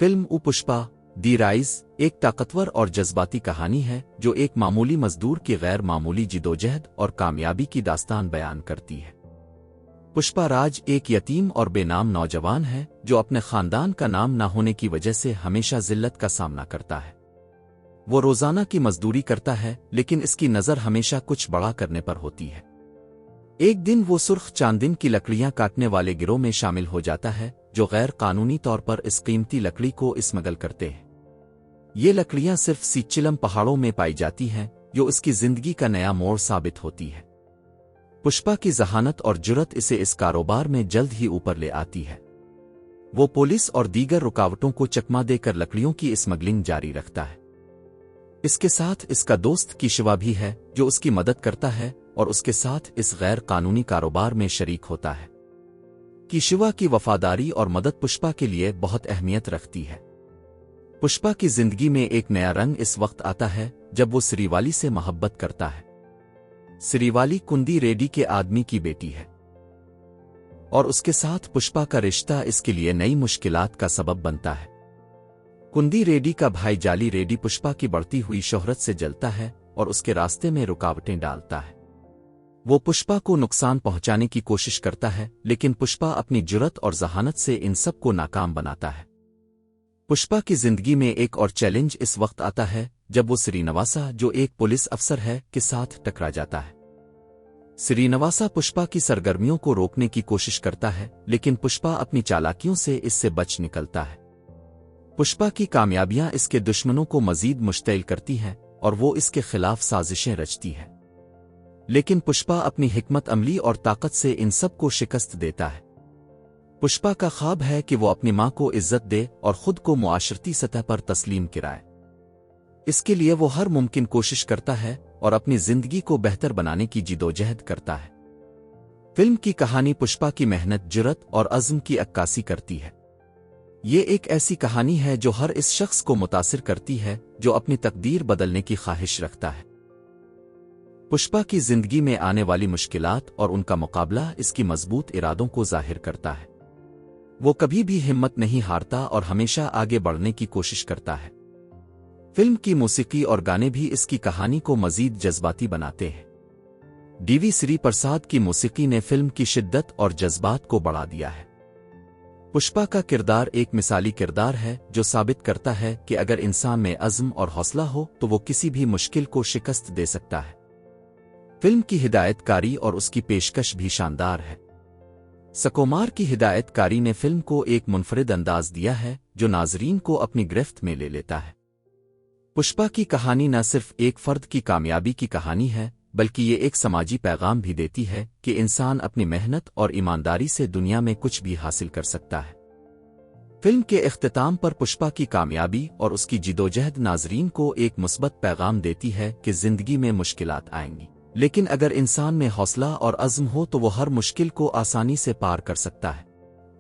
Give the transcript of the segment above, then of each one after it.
Film Pushpa دی rise ایک طاقتور اور جذباتی کہانی ہے جو ایک معمولی مزدور کی غیر معمولی جدوجہد اور کامیابی کی داستان بیان کرتی ہے۔ پشپا راج ایک یتیم اور بے نام نوجوان ہے جو اپنے خاندان کا نام نہ ہونے کی وجہ سے ہمیشہ ذلت کا سامنا کرتا ہے۔ وہ روزانہ کی مزدوری کرتا ہے لیکن اس کی نظر ہمیشہ کچھ بڑا کرنے پر ہوتی ہے۔ ایک دن وہ سرخ چاندن کی لکڑیاں کاٹنے والے گروہ میں شامل ہو جاتا ہے جو غیر قانونی طور پر اس قیمتی لکڑی کو اسمگل کرتے ہیں۔ یہ لکڑیاں صرف سیچلم پہاڑوں میں پائی جاتی ہیں جو اس کی زندگی کا نیا موڑ ثابت ہوتی ہے۔ پشپا کی ذہانت اور جرت اسے اس کاروبار میں جلد ہی اوپر لے آتی ہے۔ وہ پولیس اور دیگر رکاوٹوں کو چکما دے کر لکڑیوں کی اسمگلنگ جاری رکھتا ہے۔ اس کے ساتھ اس کا دوست کیشوا بھی ہے جو اس کی مدد کرتا ہے اور اس کے ساتھ اس غیر قانونی کاروبار میں شریک ہوتا ہے۔ کیشوا کی وفاداری اور مدد پشپا کے لیے بہت اہمیت رکھتی ہے۔ پشپا کی زندگی میں ایک نیا رنگ اس وقت آتا ہے جب وہ سریوالی سے محبت کرتا ہے۔ سریوالی کندی ریڈی کے آدمی کی بیٹی ہے اور اس کے ساتھ پشپا کا رشتہ اس کے لیے نئی مشکلات کا سبب بنتا ہے۔ کندی ریڈی کا بھائی جالی ریڈی پشپا کی بڑھتی ہوئی شہرت سے جلتا ہے اور اس کے راستے میں رکاوٹیں ڈالتا ہے۔ وہ پشپا کو نقصان پہنچانے کی کوشش کرتا ہے لیکن پشپا اپنی جرت اور ذہانت سے ان سب کو ناکام بناتا ہے۔ پشپا کی زندگی میں ایک اور چیلنج اس وقت آتا ہے جب وہ سرینواسا جو ایک پولیس افسر ہے کے ساتھ ٹکرا جاتا ہے۔ سرینواسا پشپا کی سرگرمیوں کو روکنے کی کوشش کرتا ہے لیکن پشپا اپنی چالاکیوں سے اس سے بچ نکلتا ہے۔ پشپا کی کامیابیاں اس کے دشمنوں کو مزید مشتعل کرتی ہیں اور وہ اس کے خلاف سازشیں رچتی ہے، لیکن پشپا اپنی حکمت عملی اور طاقت سے ان سب کو شکست دیتا ہے۔ پشپا کا خواب ہے کہ وہ اپنی ماں کو عزت دے اور خود کو معاشرتی سطح پر تسلیم کرائے۔ اس کے لیے وہ ہر ممکن کوشش کرتا ہے اور اپنی زندگی کو بہتر بنانے کی جدوجہد کرتا ہے۔ فلم کی کہانی پشپا کی محنت، جرت اور عزم کی عکاسی کرتی ہے۔ یہ ایک ایسی کہانی ہے جو ہر اس شخص کو متاثر کرتی ہے جو اپنی تقدیر بدلنے کی خواہش رکھتا ہے۔ پشپا کی زندگی میں آنے والی مشکلات اور ان کا مقابلہ اس کی مضبوط ارادوں کو ظاہر کرتا ہے۔ وہ کبھی بھی ہمت نہیں ہارتا اور ہمیشہ آگے بڑھنے کی کوشش کرتا ہے۔ فلم کی موسیقی اور گانے بھی اس کی کہانی کو مزید جذباتی بناتے ہیں۔ ڈی وی سری پرساد کی موسیقی نے فلم کی شدت اور جذبات کو بڑھا دیا ہے۔ پشپا کا کردار ایک مثالی کردار ہے جو ثابت کرتا ہے کہ اگر انسان میں عزم اور حوصلہ ہو تو وہ کسی بھی مشکل کو شکست دے سکتا ہے۔ فلم کی ہدایت کاری اور اس کی پیشکش بھی شاندار ہے۔ سکومار کی ہدایت کاری نے فلم کو ایک منفرد انداز دیا ہے جو ناظرین کو اپنی گرفت میں لے لیتا ہے۔ پشپا کی کہانی نہ صرف ایک فرد کی کامیابی کی کہانی ہے بلکہ یہ ایک سماجی پیغام بھی دیتی ہے کہ انسان اپنی محنت اور ایمانداری سے دنیا میں کچھ بھی حاصل کر سکتا ہے۔ فلم کے اختتام پر پشپا کی کامیابی اور اس کی جدوجہد ناظرین کو ایک مثبت پیغام دیتی ہے کہ زندگی میں مشکلات آئیں گی، لیکن اگر انسان میں حوصلہ اور عزم ہو تو وہ ہر مشکل کو آسانی سے پار کر سکتا ہے۔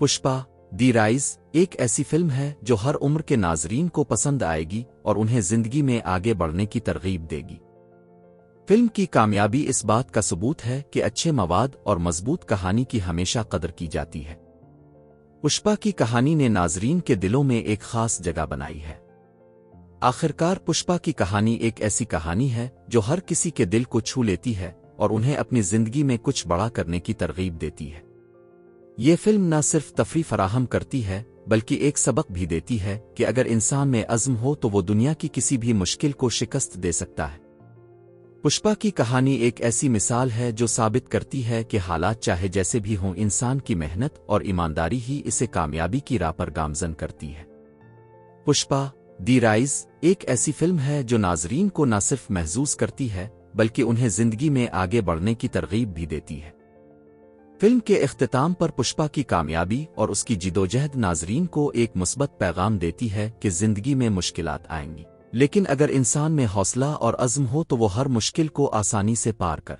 پشپا دی رائز ایک ایسی فلم ہے جو ہر عمر کے ناظرین کو پسند آئے گی اور انہیں زندگی میں آگے بڑھنے کی ترغیب دے گی۔ فلم کی کامیابی اس بات کا ثبوت ہے کہ اچھے مواد اور مضبوط کہانی کی ہمیشہ قدر کی جاتی ہے۔ پشپا کی کہانی نے ناظرین کے دلوں میں ایک خاص جگہ بنائی ہے۔ آخرکار پشپا کی کہانی ایک ایسی کہانی ہے جو ہر کسی کے دل کو چھو لیتی ہے اور انہیں اپنی زندگی میں کچھ بڑا کرنے کی ترغیب دیتی ہے۔ یہ فلم نہ صرف تفریح فراہم کرتی ہے بلکہ ایک سبق بھی دیتی ہے کہ اگر انسان میں عزم ہو تو وہ دنیا کی کسی بھی مشکل کو شکست دے سکتا ہے۔ پشپا کی کہانی ایک ایسی مثال ہے جو ثابت کرتی ہے کہ حالات چاہے جیسے بھی ہوں، انسان کی محنت اور ایمانداری ہی اسے کامیابی کی راہ پر گامزن کرتی ہے۔ پشپا دی رائز ایک ایسی فلم ہے جو ناظرین کو نہ صرف محظوظ کرتی ہے بلکہ انہیں زندگی میں آگے بڑھنے کی ترغیب بھی دیتی ہے۔ فلم کے اختتام پر پشپا کی کامیابی اور اس کی جدوجہد ناظرین کو ایک مثبت پیغام دیتی ہے کہ زندگی میں مشکلات آئیں گی، لیکن اگر انسان میں حوصلہ اور عزم ہو تو وہ ہر مشکل کو آسانی سے پار کر۔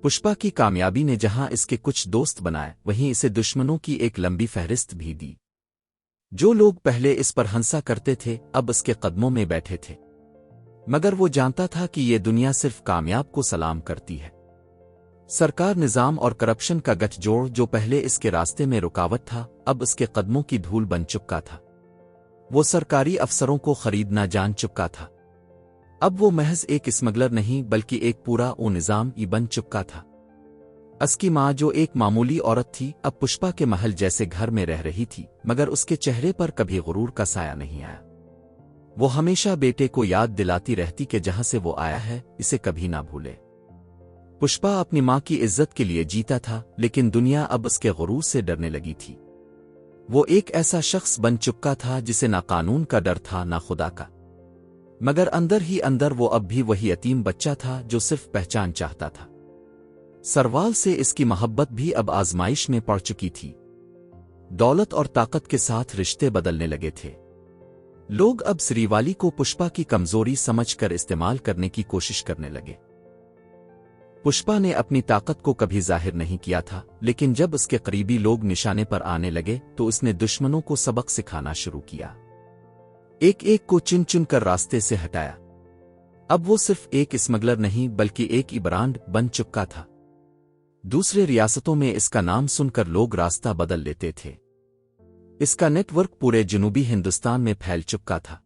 پشپا کی کامیابی نے جہاں اس کے کچھ دوست بنائے وہیں اسے دشمنوں کی ایک لمبی فہرست بھی دی۔ جو لوگ پہلے اس پر ہنسا کرتے تھے اب اس کے قدموں میں بیٹھے تھے، مگر وہ جانتا تھا کہ یہ دنیا صرف کامیاب کو سلام کرتی ہے۔ سرکار، نظام اور کرپشن کا گٹھ جوڑ جو پہلے اس کے راستے میں رکاوٹ تھا اب اس کے قدموں کی دھول بن چکا تھا۔ وہ سرکاری افسروں کو خریدنا جان چکا تھا۔ اب وہ محض ایک اسمگلر نہیں بلکہ ایک پورا نظام ہی بن چکا تھا۔ اس کی ماں جو ایک معمولی عورت تھی اب پشپا کے محل جیسے گھر میں رہ رہی تھی، مگر اس کے چہرے پر کبھی غرور کا سایہ نہیں آیا۔ وہ ہمیشہ بیٹے کو یاد دلاتی رہتی کہ جہاں سے وہ آیا ہے اسے کبھی نہ بھولے۔ پشپا اپنی ماں کی عزت کے لیے جیتا تھا، لیکن دنیا اب اس کے غرور سے ڈرنے لگی تھی۔ وہ ایک ایسا شخص بن چکا تھا جسے نہ قانون کا ڈر تھا نہ خدا کا، مگر اندر ہی اندر وہ اب بھی وہی یتیم بچہ تھا جو صرف پہچان چاہتا تھا۔ سروال سے اس کی محبت بھی اب آزمائش میں پڑ چکی تھی۔ دولت اور طاقت کے ساتھ رشتے بدلنے لگے تھے۔ لوگ اب سریوالی کو پشپا کی کمزوری سمجھ کر استعمال کرنے کی کوشش کرنے لگے۔ پشپا نے اپنی طاقت کو کبھی ظاہر نہیں کیا تھا، لیکن جب اس کے قریبی لوگ نشانے پر آنے لگے تو اس نے دشمنوں کو سبق سکھانا شروع کیا۔ ایک ایک کو چن چن کر راستے سے ہٹایا۔ اب وہ صرف ایک اسمگلر نہیں بلکہ ایک برانڈ بن چکا تھا۔ دوسرے ریاستوں میں اس کا نام سن کر لوگ راستہ بدل لیتے تھے۔ اس کا نیٹ ورک پورے جنوبی ہندوستان میں پھیل چکا تھا۔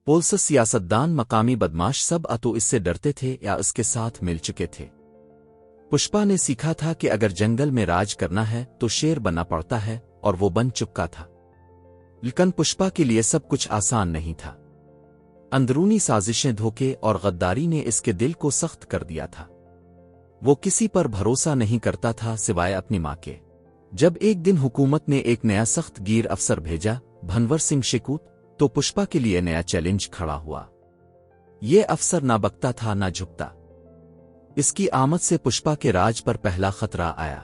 پولیس، سیاستدان، مقامی بدماش سب تو اس سے ڈرتے تھے یا اس کے ساتھ مل چکے تھے۔ پشپا نے سیکھا تھا کہ اگر جنگل میں راج کرنا ہے تو شیر بننا پڑتا ہے، اور وہ بن چکا تھا۔ لیکن پشپا کے لیے سب کچھ آسان نہیں تھا۔ اندرونی سازشیں، دھوکے اور غداری نے اس کے دل کو سخت کر دیا تھا۔ وہ کسی پر بھروسہ نہیں کرتا تھا سوائے اپنی ماں کے۔ جب ایک دن حکومت نے ایک نیا سخت گیر افسر بھیجا، بھنور سنگھ شیکوت، تو پشپا کے لیے نیا چیلنج کھڑا ہوا۔ یہ افسر نہ بکتا تھا نہ جھکتا۔ اس کی آمد سے پشپا کے راج پر پہلا خطرہ آیا۔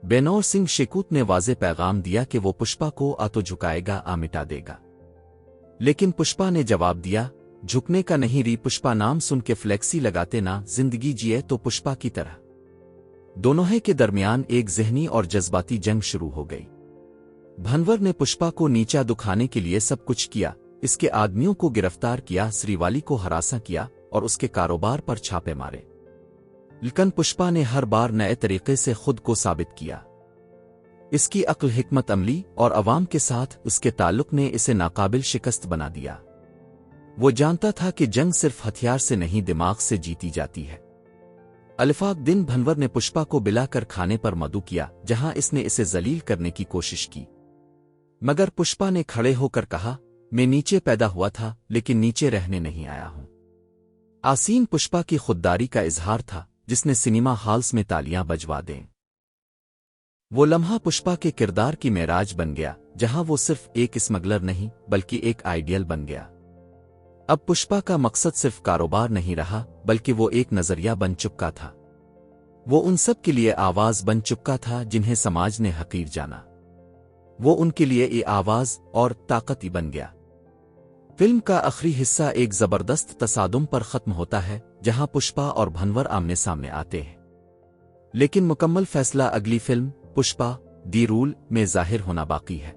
بھنور سنگھ شیکوت نے واضح پیغام دیا کہ وہ پشپا کو تو جھکائے گا مٹا دے گا۔ لیکن پشپا نے جواب دیا، جھکنے کا نہیں ری۔ پشپا نام سن کے فلیکسی لگاتے نہ زندگی جیے تو پشپا کی طرح۔ دونوں کے درمیان ایک ذہنی اور جذباتی جنگ شروع ہو گئی۔ بھنور نے پشپا کو نیچا دکھانے کے لیے سب کچھ کیا۔ اس کے آدمیوں کو گرفتار کیا، سریوالی کو ہراساں کیا اور اس کے کاروبار پر چھاپے مارے۔ لیکن پشپا نے ہر بار نئے طریقے سے خود کو ثابت کیا۔ اس کی عقل، حکمت عملی اور عوام کے ساتھ اس کے تعلق نے اسے ناقابل شکست بنا دیا۔ وہ جانتا تھا کہ جنگ صرف ہتھیار سے نہیں دماغ سے جیتی جاتی ہے۔ الفاق دن بھنور نے پشپا کو بلا کر کھانے پر مدعو کیا جہاں اس نے اسے ذلیل کرنے کی کوشش کی، مگر پشپا نے کھڑے ہو کر کہا، میں نیچے پیدا ہوا تھا لیکن نیچے رہنے نہیں آیا ہوں۔ آسین پشپا کی خودداری کا اظہار تھا جس نے سنیما ہالز میں تالیاں بجوا دیں۔ وہ لمحہ پشپا کے کردار کی معراج بن گیا، جہاں وہ صرف ایک اسمگلر نہیں بلکہ ایک آئیڈیل بن گیا۔ اب پشپا کا مقصد صرف کاروبار نہیں رہا بلکہ وہ ایک نظریہ بن چکا تھا۔ وہ ان سب کے لیے آواز بن چکا تھا جنہیں سماج نے حقیر جانا۔ وہ ان کے لیے یہ آواز اور طاقت ہی بن گیا۔ فلم کا آخری حصہ ایک زبردست تصادم پر ختم ہوتا ہے جہاں پشپا اور بھنور آمنے سامنے آتے ہیں، لیکن مکمل فیصلہ اگلی فلم پشپا دی رول میں ظاہر ہونا باقی ہے۔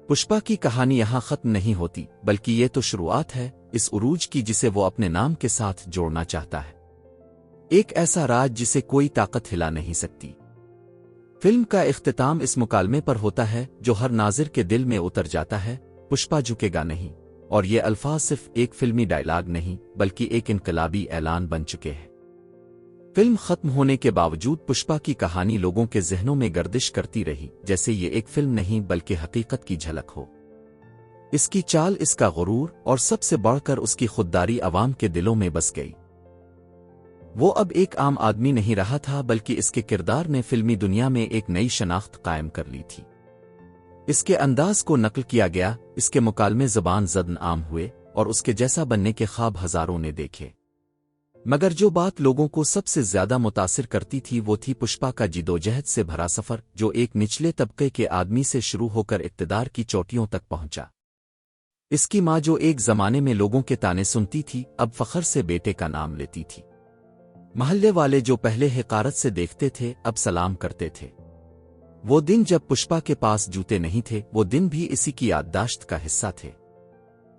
پشپا کی کہانی یہاں ختم نہیں ہوتی بلکہ یہ تو شروعات ہے اس عروج کی جسے وہ اپنے نام کے ساتھ جوڑنا چاہتا ہے، ایک ایسا راج جسے کوئی طاقت ہلا نہیں سکتی۔ فلم کا اختتام اس مکالمے پر ہوتا ہے جو ہر ناظر کے دل میں اتر جاتا ہے، پشپا جھکے گا نہیں، اور یہ الفاظ صرف ایک فلمی ڈائلاگ نہیں بلکہ ایک انقلابی اعلان بن چکے ہیں۔ فلم ختم ہونے کے باوجود پشپا کی کہانی لوگوں کے ذہنوں میں گردش کرتی رہی، جیسے یہ ایک فلم نہیں بلکہ حقیقت کی جھلک ہو۔ اس کی چال، اس کا غرور اور سب سے بڑھ کر اس کی خودداری عوام کے دلوں میں بس گئی۔ وہ اب ایک عام آدمی نہیں رہا تھا بلکہ اس کے کردار نے فلمی دنیا میں ایک نئی شناخت قائم کر لی تھی۔ اس کے انداز کو نقل کیا گیا، اس کے مکالمے زبان زدن عام ہوئے اور اس کے جیسا بننے کے خواب ہزاروں نے دیکھے۔ مگر جو بات لوگوں کو سب سے زیادہ متاثر کرتی تھی وہ تھی پشپا کا جدوجہد سے بھرا سفر، جو ایک نچلے طبقے کے آدمی سے شروع ہو کر اقتدار کی چوٹیوں تک پہنچا۔ اس کی ماں جو ایک زمانے میں لوگوں کے تانے سنتی تھی اب فخر سے بیٹے کا نام لیتی تھی۔ محلے والے جو پہلے حقارت سے دیکھتے تھے اب سلام کرتے تھے۔ وہ دن جب پشپا کے پاس جوتے نہیں تھے، وہ دن بھی اسی کی یادداشت کا حصہ تھے۔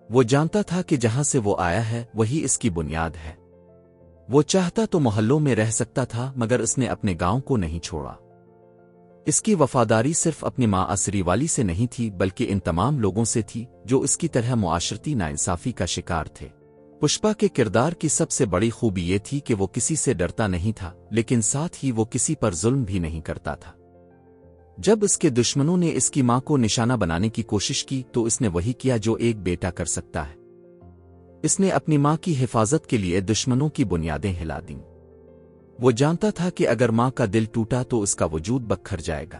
وہ جانتا تھا کہ جہاں سے وہ آیا ہے وہی اس کی بنیاد ہے۔ وہ چاہتا تو محلوں میں رہ سکتا تھا مگر اس نے اپنے گاؤں کو نہیں چھوڑا۔ اس کی وفاداری صرف اپنی ماں اسری والی سے نہیں تھی بلکہ ان تمام لوگوں سے تھی جو اس کی طرح معاشرتی ناانصافی کا شکار تھے۔ پشپا کے کردار کی سب سے بڑی خوبی یہ تھی کہ وہ کسی سے ڈرتا نہیں تھا، لیکن ساتھ ہی وہ کسی پر ظلم بھی نہیں کرتا تھا۔ جب اس کے دشمنوں نے اس کی ماں کو نشانہ بنانے کی کوشش کی تو اس نے وہی کیا جو ایک بیٹا کر سکتا ہے۔ اس نے اپنی ماں کی حفاظت کے لیے دشمنوں کی بنیادیں ہلا دیں۔ وہ جانتا تھا کہ اگر ماں کا دل ٹوٹا تو اس کا وجود بکھر جائے گا۔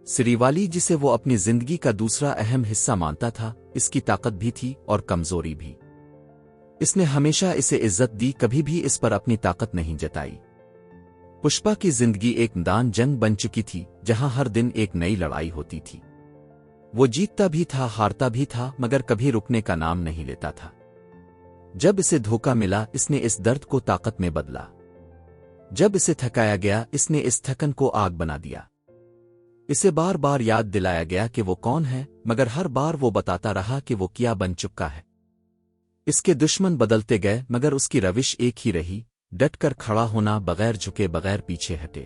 سری والی، جسے وہ اپنی زندگی کا دوسرا اہم حصہ مانتا تھا، اس کی طاقت بھی تھی اور کمزوری بھی۔ اس نے ہمیشہ اسے عزت دی، کبھی بھی اس پر اپنی طاقت نہیں جتائی۔ پشپا کی زندگی ایک میدان جنگ بن چکی تھی جہاں ہر دن ایک نئی لڑائی ہوتی تھی۔ وہ جیتتا بھی تھا، ہارتا بھی تھا، مگر کبھی رکنے کا نام نہیں لیتا تھا۔ جب اسے دھوکہ ملا، اس نے اس درد کو طاقت میں بدلا۔ جب اسے تھکایا گیا، اس نے اس تھکن کو آگ بنا دیا۔ اسے بار بار یاد دلایا گیا کہ وہ کون ہے، مگر ہر بار وہ بتاتا رہا کہ وہ کیا بن چکا ہے۔ اس کے دشمن بدلتے گئے مگر اس کی روش ایک ہی رہی، ڈٹ کر کھڑا ہونا، بغیر جھکے، بغیر پیچھے ہٹے۔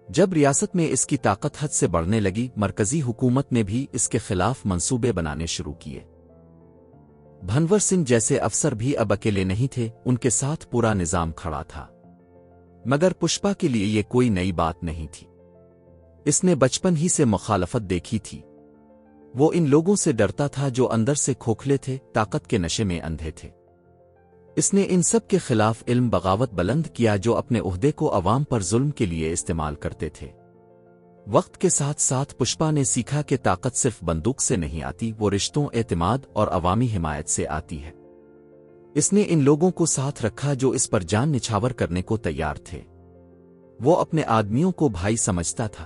جب ریاست میں اس کی طاقت حد سے بڑھنے لگی، مرکزی حکومت نے بھی اس کے خلاف منصوبے بنانے شروع کیے۔ بھنور سنگھ جیسے افسر بھی اب اکیلے نہیں تھے، ان کے ساتھ پورا نظام کھڑا تھا۔ مگر پشپا کے لیے یہ کوئی نئی بات نہیں تھی۔ اس نے بچپن ہی سے مخالفت دیکھی تھی۔ وہ ان لوگوں سے ڈرتا تھا جو اندر سے کھوکھلے تھے، طاقت کے نشے میں اندھے تھے۔ اس نے ان سب کے خلاف علم بغاوت بلند کیا جو اپنے عہدے کو عوام پر ظلم کے لیے استعمال کرتے تھے۔ وقت کے ساتھ ساتھ پشپا نے سیکھا کہ طاقت صرف بندوق سے نہیں آتی، وہ رشتوں، اعتماد اور عوامی حمایت سے آتی ہے۔ اس نے ان لوگوں کو ساتھ رکھا جو اس پر جان نچھاور کرنے کو تیار تھے۔ وہ اپنے آدمیوں کو بھائی سمجھتا تھا۔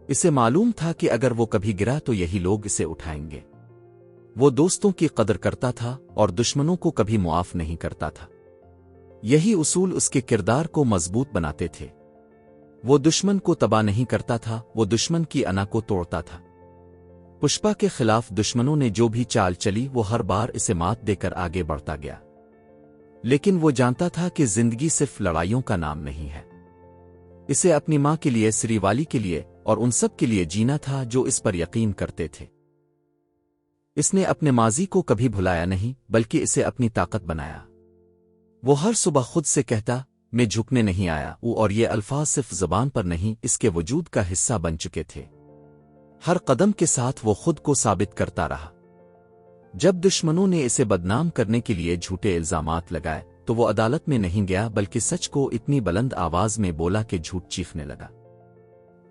اسے معلوم تھا کہ اگر وہ کبھی گرا تو یہی لوگ اسے اٹھائیں گے۔ وہ دوستوں کی قدر کرتا تھا اور دشمنوں کو کبھی معاف نہیں کرتا تھا۔ یہی اصول اس کے کردار کو مضبوط بناتے تھے۔ وہ دشمن کو تباہ نہیں کرتا تھا، وہ دشمن کی انا کو توڑتا تھا۔ پشپا کے خلاف دشمنوں نے جو بھی چال چلی، وہ ہر بار اسے مات دے کر آگے بڑھتا گیا۔ لیکن وہ جانتا تھا کہ زندگی صرف لڑائیوں کا نام نہیں ہے۔ اسے اپنی ماں کے لیے، سری والی کے لیے اور ان سب کے لیے جینا تھا جو اس پر یقین کرتے تھے۔ اس نے اپنے ماضی کو کبھی بھلایا نہیں، بلکہ اسے اپنی طاقت بنایا۔ وہ ہر صبح خود سے کہتا، میں جھکنے نہیں آیا، اور یہ الفاظ صرف زبان پر نہیں، اس کے وجود کا حصہ بن چکے تھے۔ ہر قدم کے ساتھ وہ خود کو ثابت کرتا رہا۔ جب دشمنوں نے اسے بدنام کرنے کے لیے جھوٹے الزامات لگائے تو وہ عدالت میں نہیں گیا، بلکہ سچ کو اتنی بلند آواز میں بولا کہ جھوٹ چیخنے لگا۔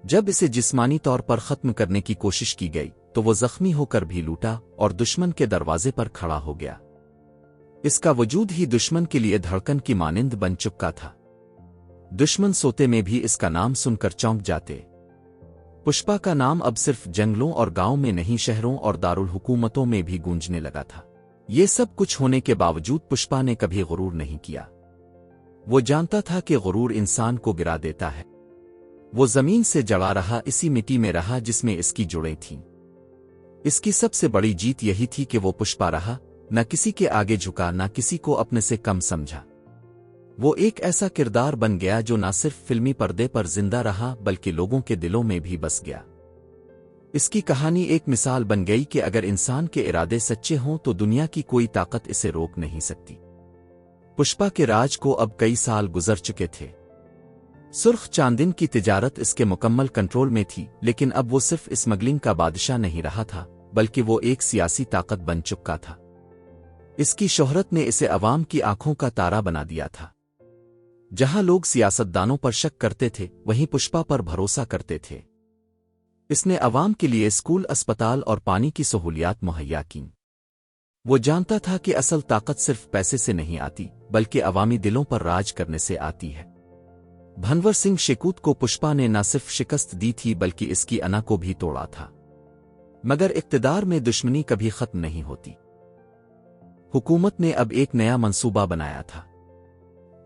جب اسے جسمانی طور پر ختم کرنے کی کوشش کی گئی تو وہ زخمی ہو کر بھی لوٹا اور دشمن کے دروازے پر کھڑا ہو گیا۔ اس کا وجود ہی دشمن کے لیے دھڑکن کی مانند بن چکا تھا۔ دشمن سوتے میں بھی اس کا نام سن کر چونک جاتے۔ پشپا کا نام اب صرف جنگلوں اور گاؤں میں نہیں، شہروں اور دارالحکومتوں میں بھی گونجنے لگا تھا۔ یہ سب کچھ ہونے کے باوجود پشپا نے کبھی غرور نہیں کیا۔ وہ جانتا تھا کہ غرور انسان کو گرا دیتا ہے۔ وہ زمین سے جڑا رہا، اسی مٹی میں رہا جس میں اس کی جڑیں تھیں۔ اس کی سب سے بڑی جیت یہی تھی کہ وہ پشپا رہا، نہ کسی کے آگے جھکا، نہ کسی کو اپنے سے کم سمجھا۔ وہ ایک ایسا کردار بن گیا جو نہ صرف فلمی پردے پر زندہ رہا بلکہ لوگوں کے دلوں میں بھی بس گیا۔ اس کی کہانی ایک مثال بن گئی کہ اگر انسان کے ارادے سچے ہوں تو دنیا کی کوئی طاقت اسے روک نہیں سکتی۔ پشپا کے راج کو اب کئی سال گزر چکے تھے۔ سرخ چاندن کی تجارت اس کے مکمل کنٹرول میں تھی، لیکن اب وہ صرف اسمگلنگ کا بادشاہ نہیں رہا تھا بلکہ وہ ایک سیاسی طاقت بن چکا تھا۔ اس کی شہرت نے اسے عوام کی آنکھوں کا تارا بنا دیا تھا۔ جہاں لوگ سیاستدانوں پر شک کرتے تھے، وہیں پشپا پر بھروسہ کرتے تھے۔ اس نے عوام کے لیے اسکول، اسپتال اور پانی کی سہولیات مہیا کیں۔ وہ جانتا تھا کہ اصل طاقت صرف پیسے سے نہیں آتی بلکہ عوامی دلوں پر راج کرنے سے آتی ہے۔ بھنور سنگھ شیکوت کو پشپا نے نہ صرف شکست دی تھی بلکہ اس کی انا کو بھی توڑا تھا۔ مگر اقتدار میں دشمنی کبھی ختم نہیں ہوتی۔ حکومت نے اب ایک نیا منصوبہ بنایا تھا۔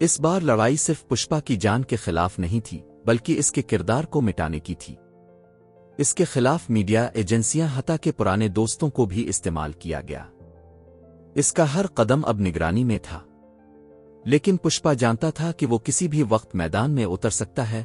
اس بار لڑائی صرف پشپا کی جان کے خلاف نہیں تھی بلکہ اس کے کردار کو مٹانے کی تھی۔ اس کے خلاف میڈیا، ایجنسیاں، حتیٰ کہ پرانے دوستوں کو بھی استعمال کیا گیا۔ اس کا ہر قدم اب نگرانی میں تھا۔ لیکن پشپا جانتا تھا کہ وہ کسی بھی وقت میدان میں اتر سکتا ہے